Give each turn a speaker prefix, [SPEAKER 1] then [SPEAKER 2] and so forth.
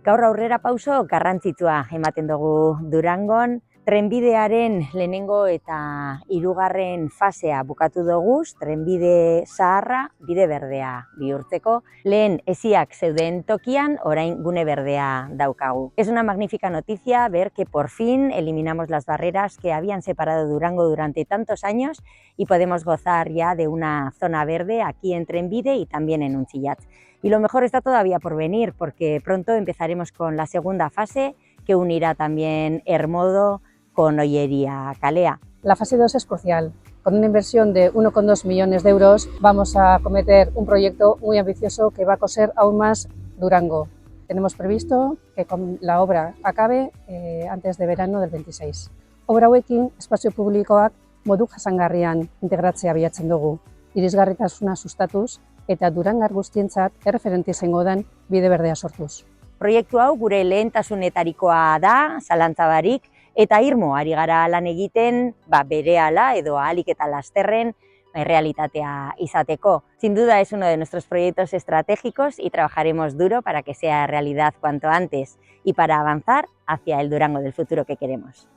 [SPEAKER 1] Gaur aurrera pauso garrantzitsua ematen dugu Durangon. Trenbidearen lehenengo eta hirugarren fasea bukatu dugu, trenbide zaharra bide berdea bihurtzeko. Lehen hesiak zeuden tokian, orain gune berdea daukagu. Es una magnífica noticia ver que por fin eliminamos las barreras que habían separado Durango durante tantos años y podemos gozar ya de una zona verde aquí en Trenbide y también en Untxillatz. Y lo mejor está todavía por venir, porque pronto empezaremos con la segunda fase, que unirá también Ermodo con Ollería Kalea.
[SPEAKER 2] La fase 2 es crucial. Con una inversión de 1,2 millones de euros vamos a acometer un proyecto muy ambicioso que va a coser aún más Durango. Tenemos previsto que la obra acabe antes de verano del 26. Obra hauekin espazio publikoak modu jasangarrian integratzea bilatzen dugu, irisgarritasuna sustatuz eta durangar guztientzat erreferente izango den bide berdea sortuz.
[SPEAKER 1] Proiektu hau gure lehentasunetarikoa da, zalantza barik, eta irmo ari gara lan egiten berehala edo ahalik eta lasterren realitatea izateko. Sin duda es uno de nuestros proyectos estratégicos y trabajaremos duro para que sea realidad cuanto antes y para avanzar hacia el Durango del futuro que queremos.